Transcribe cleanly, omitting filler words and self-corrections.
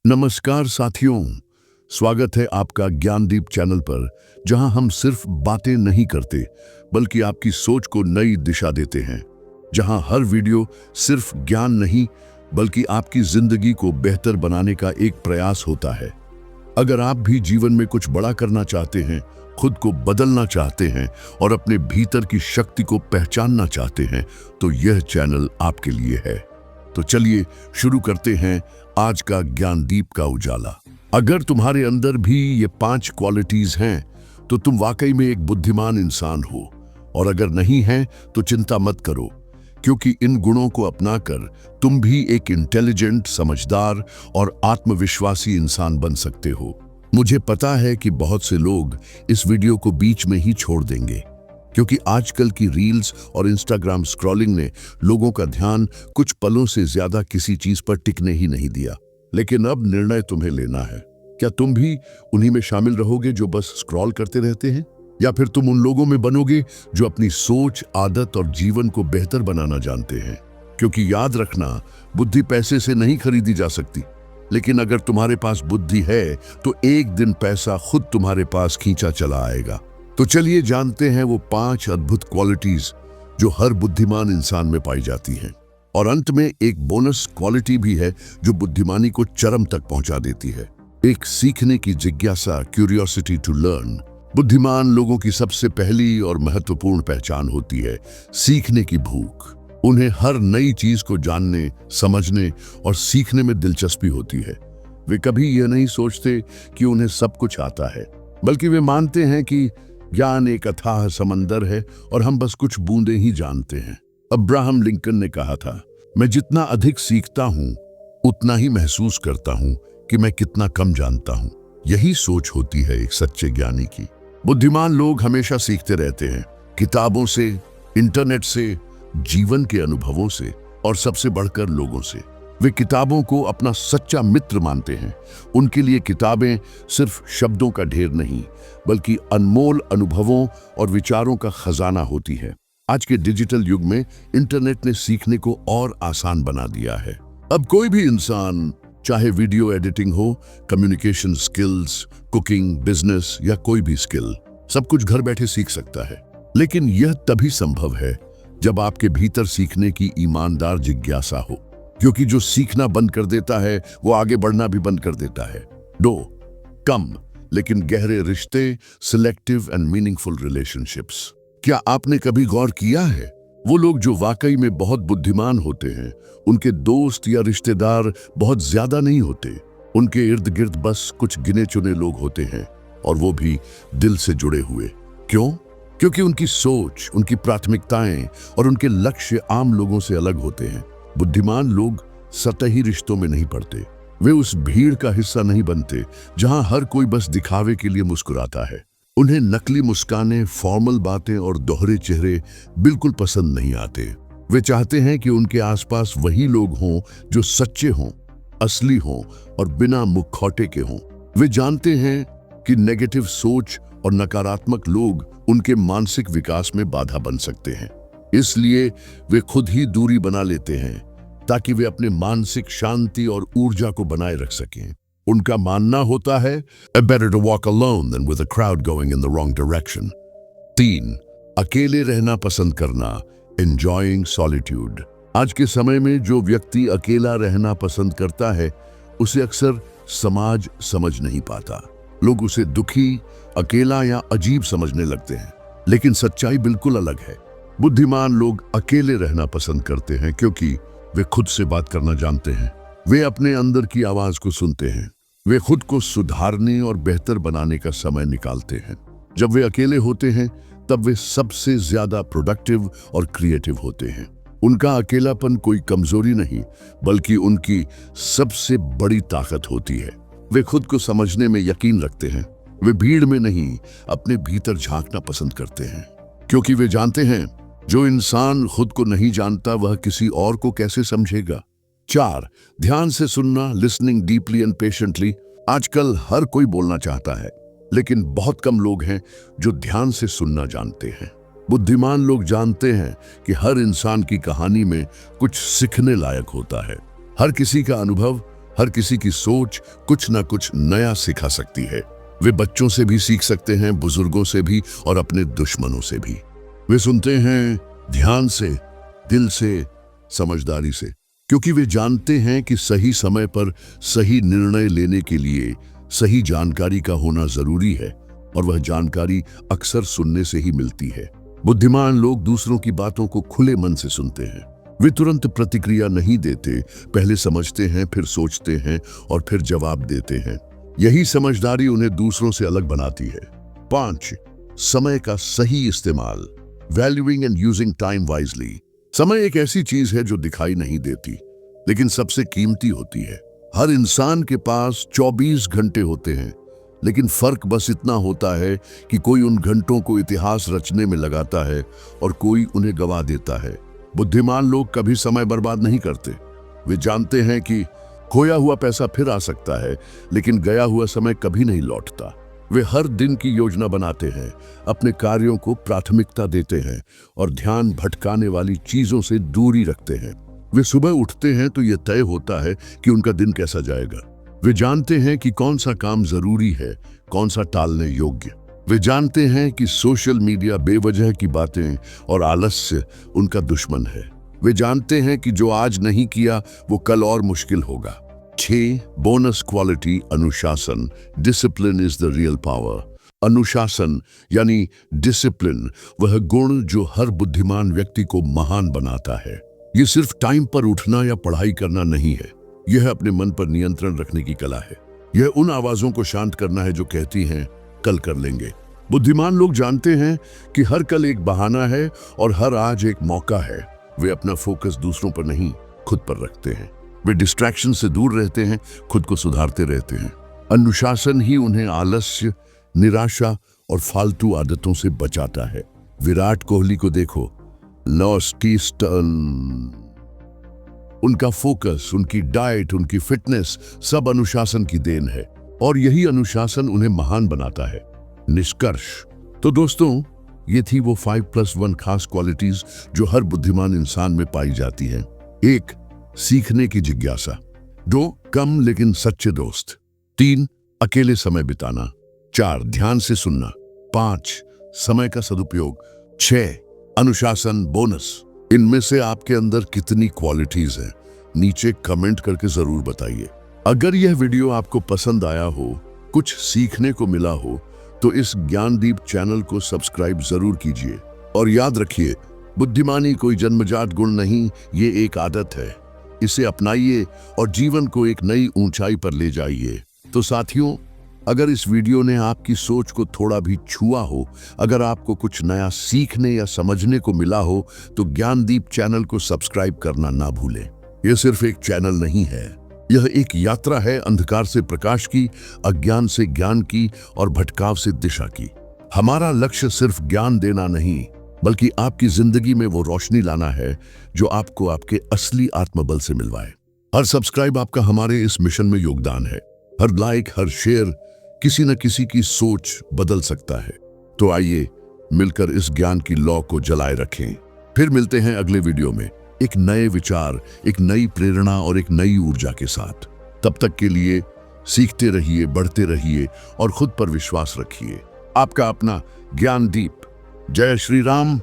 नमस्कार साथियों, स्वागत है आपका ज्ञानदीप चैनल पर, जहां हम सिर्फ बातें नहीं करते बल्कि आपकी सोच को नई दिशा देते हैं। जहां हर वीडियो सिर्फ ज्ञान नहीं बल्कि आपकी जिंदगी को बेहतर बनाने का एक प्रयास होता है। अगर आप भी जीवन में कुछ बड़ा करना चाहते हैं, खुद को बदलना चाहते हैं और अपने भीतर की शक्ति को पहचानना चाहते हैं, तो यह चैनल आपके लिए है। तो चलिए शुरू करते हैं आज का ज्ञानदीप का उजाला। अगर तुम्हारे अंदर भी ये 5 क्वालिटीज हैं, तो तुम वाकई में एक बुद्धिमान इंसान हो। और अगर नहीं है तो चिंता मत करो, क्योंकि इन गुणों को अपनाकर तुम भी एक इंटेलिजेंट, समझदार और आत्मविश्वासी इंसान बन सकते हो। मुझे पता है कि बहुत से लोग इस वीडियो को बीच में ही छोड़ देंगे, क्योंकि आजकल की रील्स और इंस्टाग्राम स्क्रॉलिंग ने लोगों का ध्यान कुछ पलों से ज्यादा किसी चीज पर टिकने ही नहीं दिया। लेकिन अब निर्णय तुम्हें लेना है। क्या तुम भी उन्हीं में शामिल रहोगे जो बस स्क्रॉल करते रहते हैं, या फिर तुम उन लोगों में बनोगे जो अपनी सोच, आदत और जीवन को बेहतर बनाना जानते हैं? क्योंकि याद रखना, बुद्धि पैसे से नहीं खरीदी जा सकती, लेकिन अगर तुम्हारे पास बुद्धि है तो एक दिन पैसा खुद तुम्हारे पास खींचा चला आएगा। तो चलिए जानते हैं वो 5 अद्भुत क्वालिटीज जो हर बुद्धिमान इंसान में पाई जाती हैं। और अंत में एक बोनस क्वालिटी भी है जो बुद्धिमानी को चरम तक पहुंचा देती है। एक सीखने की जिज्ञासा, क्यूरियोसिटी टू लर्न। बुद्धिमान लोगों की सबसे पहली और महत्वपूर्ण पहचान होती है सीखने की भूख। उन्हें हर नई चीज को जानने, समझने और सीखने में दिलचस्पी होती है। वे कभी यह नहीं सोचते कि उन्हें सब कुछ आता है, बल्कि वे मानते हैं कि ज्ञान एक अथाह समंदर है और हम बस कुछ बूंदें ही जानते हैं। अब्राहम लिंकन ने कहा था, मैं जितना अधिक सीखता हूं उतना ही महसूस करता हूं कि मैं कितना कम जानता हूं। यही सोच होती है एक सच्चे ज्ञानी की। बुद्धिमान लोग हमेशा सीखते रहते हैं, किताबों से, इंटरनेट से, जीवन के अनुभवों से और सबसे बढ़कर लोगों से। वे किताबों को अपना सच्चा मित्र मानते हैं। उनके लिए किताबें सिर्फ शब्दों का ढेर नहीं, बल्कि अनमोल अनुभवों और विचारों का खजाना होती है। आज के डिजिटल युग में इंटरनेट ने सीखने को और आसान बना दिया है। अब कोई भी इंसान, चाहे वीडियो एडिटिंग हो, कम्युनिकेशन स्किल्स, कुकिंग, बिजनेस या कोई भी स्किल, सब कुछ घर बैठे सीख सकता है। लेकिन यह तभी संभव है जब आपके भीतर सीखने की ईमानदार जिज्ञासा हो, क्योंकि जो सीखना बंद कर देता है वो आगे बढ़ना भी बंद कर देता है। 2 कम लेकिन गहरे रिश्ते, सिलेक्टिव एंड मीनिंगफुल रिलेशनशिप्स। क्या आपने कभी गौर किया है, वो लोग जो वाकई में बहुत बुद्धिमान होते हैं, उनके दोस्त या रिश्तेदार बहुत ज्यादा नहीं होते। उनके इर्द गिर्द बस कुछ गिने चुने लोग होते हैं, और वो भी दिल से जुड़े हुए। क्यों? क्योंकि उनकी सोच, उनकी प्राथमिकताएं और उनके लक्ष्य आम लोगों से अलग होते हैं। बुद्धिमान लोग सतही रिश्तों में नहीं पड़ते। वे उस भीड़ का हिस्सा नहीं बनते जहां हर कोई बस दिखावे के लिए मुस्कुराता है। उन्हें नकली मुस्कानें, फॉर्मल बातें और दोहरे चेहरे बिल्कुल पसंद नहीं आते। वे चाहते हैं कि उनके आसपास वही लोग हों जो सच्चे हों, असली हों और बिना मुखौटे के हों। वे जानते हैं कि नेगेटिव सोच और नकारात्मक लोग उनके मानसिक विकास में बाधा बन सकते हैं। इसलिए वे खुद ही दूरी बना लेते हैं ताकि वे अपने मानसिक शांति और ऊर्जा को बनाए रख सकें। उनका मानना होता है, better to walk alone than with a crowd going in the wrong direction। 3 अकेले रहना पसंद करना, enjoying solitude। आज के समय में जो व्यक्ति अकेला रहना पसंद करता है, उसे अक्सर समाज समझ नहीं पाता। लोग उसे दुखी, अकेला या अजीब समझने लगते हैं। लेकिन सच्चाई बिल्कुल अलग है। बुद्धिमान लोग अकेले रहना पसंद करते हैं क्योंकि वे खुद से बात करना जानते हैं। वे अपने अंदर की आवाज को सुनते हैं। वे खुद को सुधारने और बेहतर बनाने का समय निकालते हैं। जब वे अकेले होते हैं तब वे सबसे ज्यादा प्रोडक्टिव और क्रिएटिव होते हैं। उनका अकेलापन कोई कमजोरी नहीं, बल्कि उनकी सबसे बड़ी ताकत होती है। वे खुद को समझने में यकीन रखते हैं। वे भीड़ में नहीं, अपने भीतर झांकना पसंद करते हैं, क्योंकि वे जानते हैं जो इंसान खुद को नहीं जानता वह किसी और को कैसे समझेगा। 4 ध्यान से सुनना, लिसनिंग डीपली एंड पेशेंटली। आजकल हर कोई बोलना चाहता है, लेकिन बहुत कम लोग हैं जो ध्यान से सुनना जानते हैं। बुद्धिमान लोग जानते हैं कि हर इंसान की कहानी में कुछ सीखने लायक होता है। हर किसी का अनुभव हर किसी की सोच कुछ ना कुछ नया सिखा सकती है। वे बच्चों से भी सीख सकते हैं, बुजुर्गों से भी और अपने दुश्मनों से भी। वे सुनते हैं ध्यान से, दिल से, समझदारी से, क्योंकि वे जानते हैं कि सही समय पर सही निर्णय लेने के लिए सही जानकारी का होना जरूरी है, और वह जानकारी अक्सर सुनने से ही मिलती है। बुद्धिमान लोग दूसरों की बातों को खुले मन से सुनते हैं। वे तुरंत प्रतिक्रिया नहीं देते, पहले समझते हैं, फिर सोचते हैं और फिर जवाब देते हैं। यही समझदारी उन्हें दूसरों से अलग बनाती है। 5. समय का सही इस्तेमाल, valuing and using time wisely. समय एक ऐसी चीज है जो दिखाई नहीं देती, लेकिन सबसे कीमती होती है। हर इंसान के पास 24 घंटे होते हैं, लेकिन फर्क बस इतना होता है कि कोई उन घंटों को इतिहास रचने में लगाता है और कोई उन्हें गवा देता है। बुद्धिमान लोग कभी समय बर्बाद नहीं करते। वे जानते हैं कि खोया हुआ पैसा फिर आ सकता है, लेकिन गया हुआ समय कभी नहीं लौटता। वे हर दिन की योजना बनाते हैं, अपने कार्यों को प्राथमिकता देते हैं और ध्यान भटकाने वाली चीजों से दूरी रखते हैं। वे सुबह उठते हैं तो यह तय होता है कि उनका दिन कैसा जाएगा। वे जानते हैं कि कौन सा काम जरूरी है, कौन सा टालने योग्य। वे जानते हैं कि सोशल मीडिया, बेवजह की बातें और आलस्य उनका दुश्मन है। वे जानते हैं कि जो आज नहीं किया वो कल और मुश्किल होगा। 6. बोनस क्वालिटी, अनुशासन, discipline is the real power. अनुशासन यानी डिसिप्लिन वह गुण जो हर बुद्धिमान व्यक्ति को महान बनाता है। ये सिर्फ टाइम पर उठना या पढ़ाई करना नहीं है, यह अपने मन पर नियंत्रण रखने की कला है। यह उन आवाजों को शांत करना है जो कहती हैं कल कर लेंगे। बुद्धिमान लोग जानते हैं कि हर कल एक बहाना है और हर आज एक मौका है। वे अपना फोकस दूसरों पर नहीं, खुद पर रखते हैं। वे डिस्ट्रैक्शन से दूर रहते हैं, खुद को सुधारते रहते हैं। अनुशासन ही उन्हें आलस्य, निराशा और फालतू आदतों से बचाता है। विराट कोहली को देखो, लॉस्टीस्टन, उनका फोकस, उनकी डाइट, उनकी फिटनेस सब अनुशासन की देन है, और यही अनुशासन उन्हें महान बनाता है। निष्कर्ष तो दोस्तों, ये थी वो 5+1 खास क्वालिटीज जो हर बुद्धिमान इंसान में पाई जाती हैं। 1. सीखने की जिज्ञासा। 2. कम लेकिन सच्चे दोस्त। 3. अकेले समय बिताना। 4. ध्यान से सुनना। 5. समय का सदुपयोग। 6. अनुशासन, बोनस। इनमें से आपके अंदर कितनी क्वालिटीज हैं, नीचे कमेंट करके जरूर बताइए। अगर यह वीडियो आपको पसंद आया हो, कुछ सीखने को मिला हो, तो इस ज्ञानदीप चैनल को सब्सक्राइब जरूर कीजिए। और याद रखिए, बुद्धिमानी कोई जन्मजात गुण नहीं, ये एक आदत है। इसे अपनाइए और जीवन को एक नई ऊंचाई पर ले जाइए। तो साथियों, अगर इस वीडियो ने आपकी सोच को थोड़ा भी छुआ हो, अगर आपको कुछ नया सीखने या समझने को मिला हो, तो ज्ञानदीप चैनल को सब्सक्राइब करना ना भूलें। यह सिर्फ एक चैनल नहीं है, यह एक यात्रा है अंधकार से प्रकाश की, अज्ञान से ज्ञान की और भटकाव से दिशा की। हमारा लक्ष्य सिर्फ ज्ञान देना नहीं, बल्कि आपकी जिंदगी में वो रोशनी लाना है जो आपको आपके असली आत्मबल से मिलवाए। हर सब्सक्राइब आपका हमारे इस मिशन में योगदान है। हर लाइक, हर शेयर किसी न किसी की सोच बदल सकता है। तो आइए मिलकर इस ज्ञान की लौ को जलाए रखें। फिर मिलते हैं अगले वीडियो में एक नए विचार, एक नई प्रेरणा और एक नई ऊर्जा के साथ। तब तक के लिए सीखते रहिए, बढ़ते रहिए और खुद पर विश्वास रखिए। आपका अपना ज्ञानदीप। जय श्री राम।